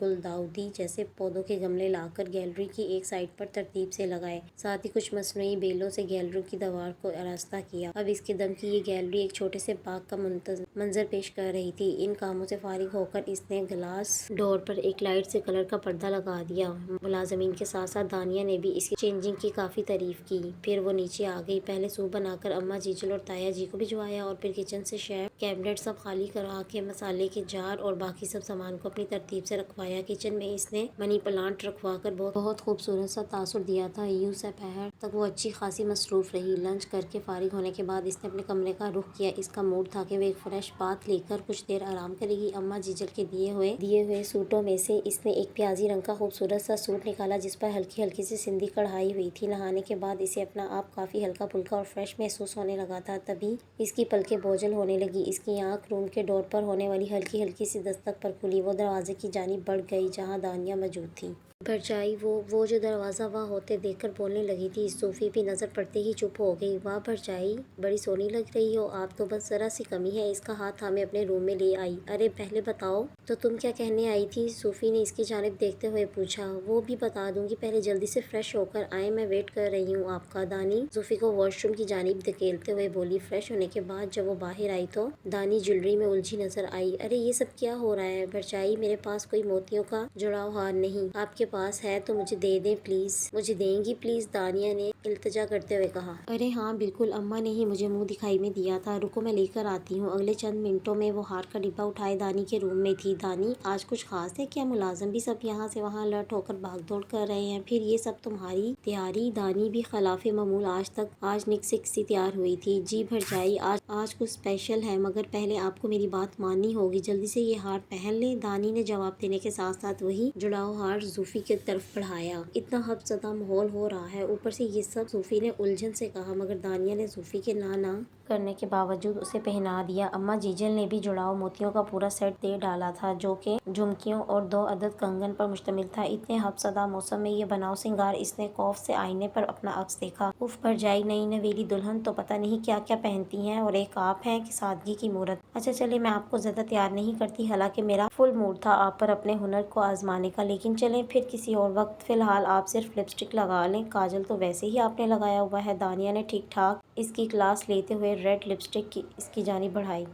گلداودی جیسے پودوں کے گملے لا کر گیلری کی ایک سائڈ پر ترتیب سے لگائے، ساتھ ہی کچھ مصنوعی بیلوں سے گیلری کی دیوار کو آراستہ کیا۔ اب اس کے دم کی یہ گیلری ایک چھوٹے سے باغ کا منظر پیش کر رہی تھی۔ ان کاموں سے فارغ ہو کر اس نے گلاس ڈور پر ایک لائٹ سے کلر کا پردہ لگا دیا۔ ملازمین کے ساتھ ساتھ دانیہ نے بھی اس کی چینجنگ کی کافی تعریف کی۔ پھر وہ نیچے آ گئی، پہلے سوپ بنا کر اماں جیجل اور تایا جی کو بھجوایا اور پھر کچن سے شیف کیبنٹ سب خالی کرا کے مسالے کے جار اور باقی سب سامان کو اپنی ترتیب سے رکھوایا۔ کچن میں اس نے منی پلانٹ رکھوا کر بہت خوبصورت سا تاثر دیا تھا۔ یوں سپہر تک وہ اچھی خاصی مصروف رہی۔ لنچ کر کے فارغ ہونے کے بعد اس نے اپنے کمرے کا رخ کیا۔ اس کا موڈ تھا کہ وہ ایک فریش بات لے کر کچھ دیر آرام کرے گی۔ اماں جیجل کے دیے ہوئے سوٹوں میں سے اس نے ایک پیازی رنگ کا خوبصورت سا سوٹ نکالا جس پر ہلکی ہلکی سی سندھی کڑھائی ہوئی تھی۔ نہانے کے بعد اسے اپنا آپ کافی ہلکا پھلکا اور فریش محسوس ہونے لگا تھا۔ تبھی اس کی پلکیں بوجھل ہونے لگی۔ اس کی آنکھ روم کے ڈور پر ہونے والی ہلکی ہلکی سی دستک پر کھلی۔ وہ دروازے کی جانب بڑھ گئی جہاں دانیہ موجود تھی۔ بھرجائی وہ جو دروازہ وہاں ہوتے دیکھ کر بولنے لگی تھی۔ صوفی بھی نظر پڑتے ہی چپ ہو گئی۔ واہ بھرجائی، بڑی سونی لگ رہی ہو آپ تو، بس ذرا سی کمی ہے۔ اس کا ہاتھ تھامے اپنے روم میں لے آئی۔ ارے پہلے بتاؤ تو تم کیا کہنے آئی تھی؟ صوفی نے اس کی جانب دیکھتے ہوئے پوچھا۔ وہ بھی بتا دوں گی، پہلے جلدی سے فریش ہو کر آئیں، میں ویٹ کر رہی ہوں آپ کا۔ دانی صوفی کو واش روم کی جانب دھکیلتے ہوئے بولی۔ فریش ہونے کے بعد جب وہ باہر آئی تو دانی جویلری میں الجھی نظر آئی۔ ارے یہ سب کیا ہو رہا ہے بھرجائی؟ میرے پاس کوئی موتیوں کا جڑاؤ ہار نہیں، آپ کے پاس ہے تو مجھے دے دیں پلیز۔ مجھے دیں گی پلیز؟ دانیہ نے التجا کرتے ہوئے کہا۔ ارے ہاں بالکل، اماں نے ہی مجھے منہ دکھائی میں دیا تھا، رکو میں لے کر آتی ہوں۔ اگلے چند منٹوں میں وہ ہار کا ڈبہ اٹھائے دانی کے روم میں تھی۔ دانی آج کچھ خاص ہے کیا؟ ملازم بھی سب یہاں سے وہاں الرٹ ہو کر بھاگ دوڑ کر رہے ہیں، پھر یہ سب تمہاری تیاری؟ دانی بھی خلاف معمول آج نک سی تیار ہوئی تھی۔ جی بھرجائی، آج کچھ اسپیشل ہے، مگر پہلے آپ کو میری بات ماننی ہوگی، جلدی سے یہ ہار پہن لیں۔ دانی نے جواب دینے کے ساتھ ساتھ وہی جڑاؤ ہار صوفی کی طرف بڑھایا۔ اتنا حفظ زدہ ماحول ہو رہا ہے، اوپر سے یہ سب؟ صوفی نے الجھن سے کہا، مگر دانیہ نے صوفی کے نہ کرنے کے باوجود اسے پہنا دیا۔ اماں جیجل نے بھی جڑاؤ موتیوں کا پورا سیٹ دے ڈالا تھا جو کہ جھمکیوں اور 2 عدد کنگن پر مشتمل تھا۔ اتنے حفظ زدہ موسم میں یہ بناؤ سنگار؟ اس نے خوف سے آئینے پر اپنا عکس دیکھا۔ اف بھرجائی، نئی نویلی دلہن تو پتہ نہیں کیا کیا پہنتی ہیں، اور ایک آپ ہیں کہ سادگی کی مورت۔ اچھا چلیں، میں آپ کو زیادہ تیار نہیں کرتی، حالانکہ میرا فل موڈ تھا آپ پر اپنے ہنر کو آزمانے کا، لیکن چلیں پھر کسی اور وقت۔ فی الحال آپ صرف لپسٹک لگا لیں، کاجل تو ویسے ہی آپ نے لگایا ہوا ہے۔ دانیہ نے ٹھیک ٹھاک اس کی کلاس لیتے ہوئے ریڈ لپسٹک اس کی جانب بڑھائی۔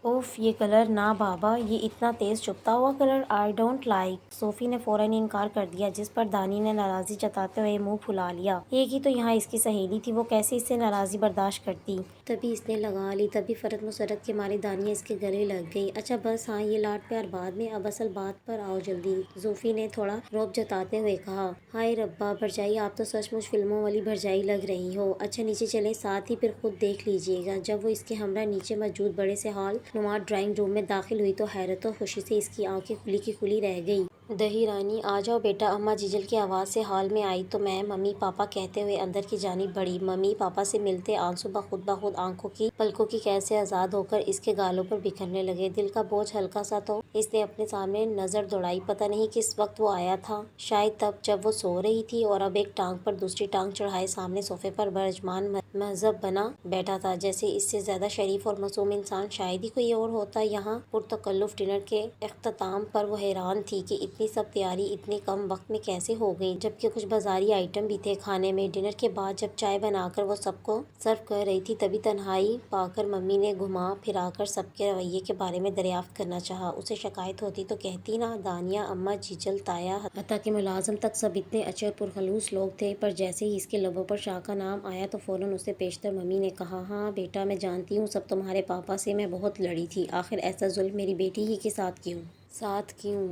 اوف یہ کلر نہ بابا، یہ اتنا تیز چبھتا ہوا کلر، آئی ڈونٹ لائک۔ صوفی نے فوراً انکار کر دیا، جس پر دانی نے ناراضی جتاتے ہوئے منہ پھلا لیا۔ ایک ہی تو یہاں اس کی سہیلی تھی، وہ کیسے اس سے ناراضی برداشت کرتی؟ تبھی اس نے لگا لی۔ تبھی فرت مسرت کے مارے دانیہ اس کے گلے لگ گئی۔ اچھا بس ہاں، یہ لاڈ پیار بعد میں، اب اصل بات پر آؤ جلدی، صوفی نے تھوڑا رعب جتاتے ہوئے کہا۔ ہائے ربا بھرجائی، آپ تو سچ مچ فلموں والی بھرجائی لگ رہی ہو۔ اچھا نیچے چلیں، ساتھ ہی پھر خود دیکھ لیجیے گا۔ جب وہ اس کے ہمراہ نیچے موجود بڑے سے ہال نما ڈرائنگ روم میں داخل ہوئی تو حیرت و خوشی سے اس کی آنکھیں کھلی کی کھلی رہ گئی۔ دہی رانی آ جاؤ بیٹا، اماں جیجل کی آواز سے ہال میں آئی تو میں ممی پاپا کہتے ہوئے اندر کی جانب بڑھی۔ ممی پاپا سے ملتے آنسو بخود آنکھوں کی پلکوں کی قید سے آزاد ہو کر اس کے گالوں پر بکھرنے لگے۔ دل کا بوجھ ہلکا سا تو اس نے اپنے سامنے نظر دوڑائی۔ پتہ نہیں کس وقت وہ آیا تھا، شاید تب جب وہ سو رہی تھی، اور اب ایک ٹانگ پر دوسری ٹانگ چڑھائے سامنے صوفے پر برجمان مہذب بنا بیٹھا تھا، جیسے اس سے زیادہ شریف اور معصوم انسان شاید ہی کوئی اور ہوتا۔ یہاں پرتکلف ڈنر کے اختتام پر وہ حیران تھی کہ اتنی سب تیاری اتنے کم وقت میں کیسے ہو گئی، جبکہ کچھ بازاری آئٹم بھی تھے کھانے میں۔ ڈنر کے بعد جب چائے بنا کر وہ سب کو سرو کر رہی تھی، تبھی تنہائی پا کر ممی نے گھما پھرا کر سب کے رویے کے بارے میں دریافت کرنا چاہا۔ اسے شکایت ہوتی تو کہتی نا، دانیہ، اماں جیجل، تایا، حتیٰ کہ ملازم تک سب اتنے اچھے اور پرخلوص لوگ تھے، پر جیسے ہی اس کے لبوں پر شاہ کا نام آیا تو فوراً اسے پیشتر ممی نے کہا، ہاں بیٹا میں جانتی ہوں، سب تمہارے پاپا سے میں بہت لڑی تھی، آخر ایسا ظلم میری بیٹی ہی کے ساتھ کیوں؟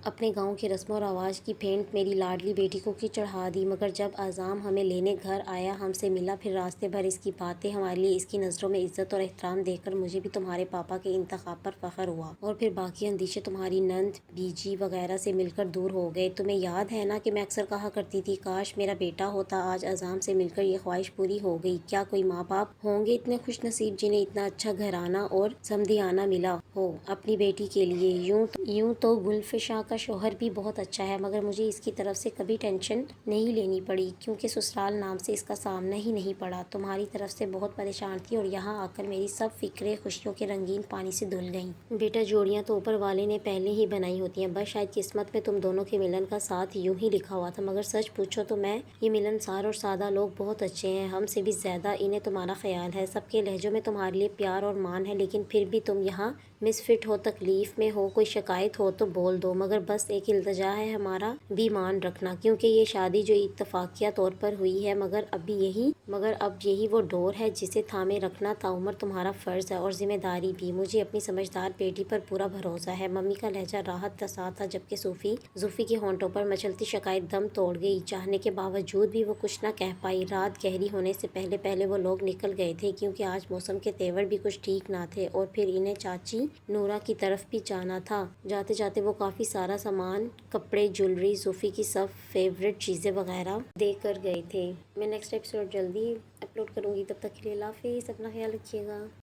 اپنے گاؤں کے رسم و رواج کی پھینٹ میری لاڈلی بیٹی کو کی چڑھا دی، مگر جب اعظام ہمیں لینے گھر آیا، ہم سے ملا، پھر راستے بھر اس کی باتیں، ہمارے لیے اس کی نظروں میں عزت اور احترام دیکھ کر مجھے بھی تمہارے پاپا کے انتخاب پر فخر ہوا، اور پھر باقی اندیشے تمہاری نند بیجی وغیرہ سے مل کر دور ہو گئے۔ تمہیں یاد ہے نا کہ میں اکثر کہا کرتی تھی، کاش میرا بیٹا ہوتا، آج اعظام سے مل کر یہ خواہش پوری ہو گئی۔ کیا کوئی ماں باپ ہوں گے اتنے خوش نصیب جنہیں اتنا اچھا گھرانہ اور سمدھیانہ ملا ہو اپنی بیٹی کے لیے؟ یوں تو تو گلفشاں کا شوہر بھی بہت اچھا ہے، مگر مجھے اس کی طرف سے کبھی ٹینشن نہیں لینی پڑی، کیونکہ سسرال نام سے اس کا سامنا ہی نہیں پڑا۔ تمہاری طرف سے بہت پریشان تھی اور یہاں آ کر میری سب فکریں خوشیوں کے رنگین پانی سے دھل گئیں۔ بیٹا، جوڑیاں تو اوپر والے نے پہلے ہی بنائی ہوتی ہیں، بس شاید قسمت میں تم دونوں کے ملن کا ساتھ یوں ہی لکھا ہوا تھا۔ مگر سچ پوچھو تو یہ ملنسار اور سادہ لوگ بہت اچھے ہیں، ہم سے بھی زیادہ انہیں تمہارا خیال ہے۔ سب کے لہجوں میں تمہارے لیے پیار اور مان ہے، لیکن پھر بھی تم یہاں مس فٹ ہو، تکلیف میں ہو، کوئی شکایت ہو تو بول دو، مگر بس ایک التجا ہے، ہمارا بھی مان رکھنا، کیونکہ یہ شادی جو اتفاقیہ طور پر ہوئی ہے، مگر اب یہی وہ ڈور ہے جسے تھامے رکھنا تعمر تمہارا فرض ہے اور ذمہ داری بھی۔ مجھے اپنی سمجھدار بیٹی پر پورا بھروسہ ہے۔ ممی کا لہجہ راحت دسا تھا، جبکہ زوفی کے ہونٹوں پر مچلتی شکایت دم توڑ گئی۔ چاہنے کے باوجود بھی وہ کچھ نہ کہہ پائی۔ رات گہری ہونے سے پہلے وہ لوگ نکل گئے تھے، کیونکہ آج موسم کے تیور بھی کچھ ٹھیک نہ تھے، اور پھر انہیں چاچی نورا کی طرف بھی جانا تھا۔ جاتے جاتے وہ کافی سارا سامان، کپڑے، جیولری، زوفی کی سب فیورٹ چیزیں وغیرہ دے کر گئے تھے۔ میں نیکسٹ ایپیسوڈ جلدی اپلوڈ کروں گی، تب تک کے لیے اللہ حافظ، اپنا خیال رکھیے گا۔